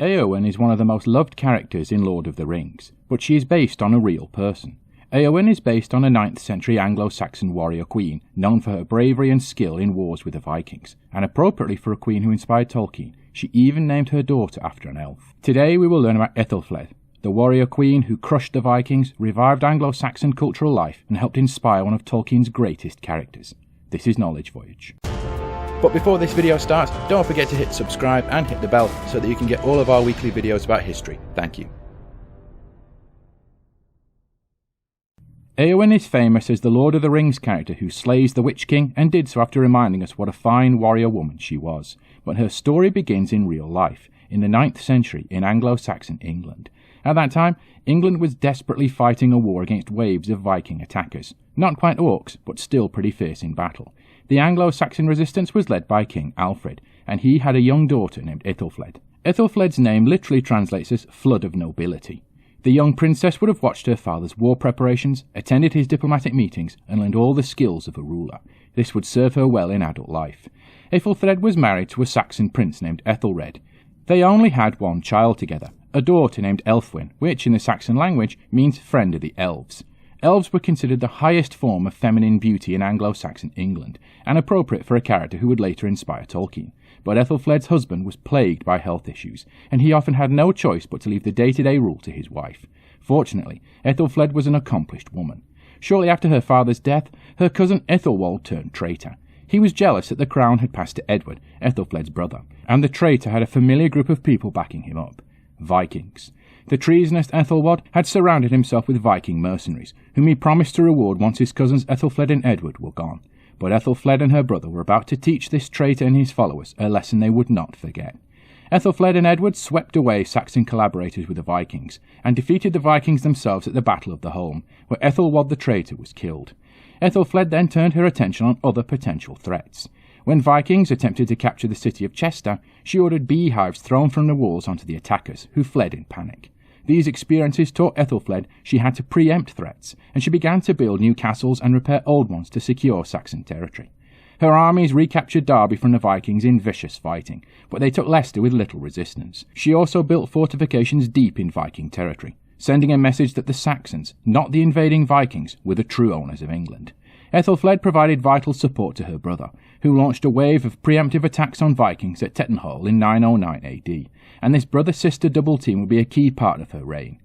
Eowyn is one of the most loved characters in Lord of the Rings, but she is based on a real person. Eowyn is based on a 9th century Anglo-Saxon warrior queen known for her bravery and skill in wars with the Vikings, and appropriately for a queen who inspired Tolkien, she even named her daughter after an elf. Today we will learn about Aethelflaed, the warrior queen who crushed the Vikings, revived Anglo-Saxon cultural life, and helped inspire one of Tolkien's greatest characters. This is Knowledge Voyage. But before this video starts, don't forget to hit subscribe and hit the bell so that you can get all of our weekly videos about history. Thank you. Eowyn is famous as the Lord of the Rings character who slays the Witch King and did so after reminding us what a fine warrior woman she was. But her story begins in real life, in the 9th century in Anglo-Saxon England. At that time, England was desperately fighting a war against waves of Viking attackers. Not quite orcs, but still pretty fierce in battle. The Anglo-Saxon resistance was led by King Alfred, and he had a young daughter named Aethelflaed. Aethelflaed's name literally translates as flood of nobility. The young princess would have watched her father's war preparations, attended his diplomatic meetings, and learned all the skills of a ruler. This would serve her well in adult life. Aethelflaed was married to a Saxon prince named Ethelred. They only had one child together, a daughter named Eowyn, which in the Saxon language means friend of the elves. Elves were considered the highest form of feminine beauty in Anglo-Saxon England, and appropriate for a character who would later inspire Tolkien. But Aethelflaed's husband was plagued by health issues, and he often had no choice but to leave the day-to-day rule to his wife. Fortunately, Aethelflaed was an accomplished woman. Shortly after her father's death, her cousin Aethelwald turned traitor. He was jealous that the crown had passed to Edward, Aethelflaed's brother, and the traitor had a familiar group of people backing him up. Vikings. The treasonous Aethelwald had surrounded himself with Viking mercenaries, whom he promised to reward once his cousins Aethelflaed and Edward were gone. But Aethelflaed and her brother were about to teach this traitor and his followers a lesson they would not forget. Aethelflaed and Edward swept away Saxon collaborators with the Vikings, and defeated the Vikings themselves at the Battle of the Holm, where Aethelwald the traitor was killed. Aethelflaed then turned her attention on other potential threats. When Vikings attempted to capture the city of Chester, she ordered beehives thrown from the walls onto the attackers, who fled in panic. These experiences taught Aethelflaed she had to preempt threats, and she began to build new castles and repair old ones to secure Saxon territory. Her armies recaptured Derby from the Vikings in vicious fighting, but they took Leicester with little resistance. She also built fortifications deep in Viking territory, sending a message that the Saxons, not the invading Vikings, were the true owners of England. Aethelflaed provided vital support to her brother, who launched a wave of preemptive attacks on Vikings at Tettenhall in 909 AD, and this brother-sister double team would be a key part of her reign.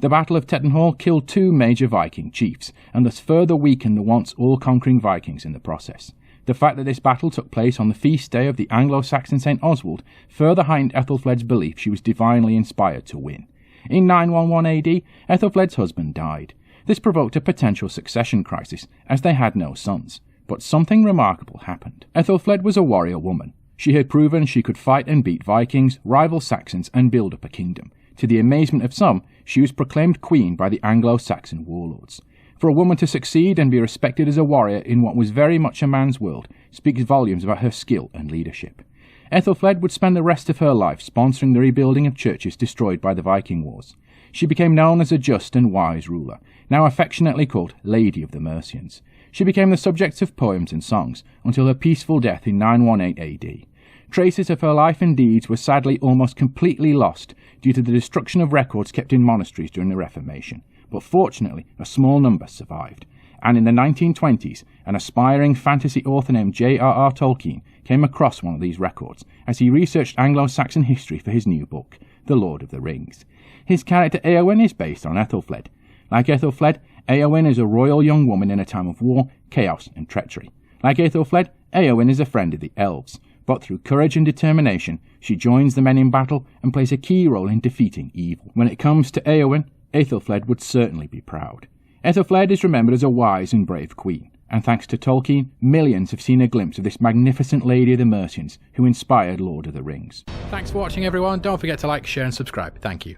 The Battle of Tettenhall killed 2 major Viking chiefs, and thus further weakened the once all-conquering Vikings in the process. The fact that this battle took place on the feast day of the Anglo-Saxon St. Oswald further heightened Aethelflaed's belief she was divinely inspired to win. In 911 AD, Aethelflaed's husband died. This provoked a potential succession crisis, as they had no sons. But something remarkable happened. Aethelflaed was a warrior woman. She had proven she could fight and beat Vikings, rival Saxons, and build up a kingdom. To the amazement of some, she was proclaimed queen by the Anglo-Saxon warlords. For a woman to succeed and be respected as a warrior in what was very much a man's world speaks volumes about her skill and leadership. Aethelflaed would spend the rest of her life sponsoring the rebuilding of churches destroyed by the Viking Wars. She became known as a just and wise ruler, now affectionately called Lady of the Mercians. She became the subject of poems and songs, until her peaceful death in 918 AD. Traces of her life and deeds were sadly almost completely lost due to the destruction of records kept in monasteries during the Reformation, but fortunately a small number survived. And in the 1920s, an aspiring fantasy author named J.R.R. Tolkien came across one of these records as he researched Anglo-Saxon history for his new book, The Lord of the Rings. His character Eowyn is based on Aethelflaed. Like Aethelflaed, Eowyn is a royal young woman in a time of war, chaos, and treachery. Like Aethelflaed, Eowyn is a friend of the elves, but through courage and determination, she joins the men in battle and plays a key role in defeating evil. When it comes to Eowyn, Aethelflaed would certainly be proud. Aethelflaed is remembered as a wise and brave queen, and thanks to Tolkien, millions have seen a glimpse of this magnificent Lady of the Mercians who inspired Lord of the Rings. Thanks for watching everyone, don't forget to like, share and subscribe. Thank you.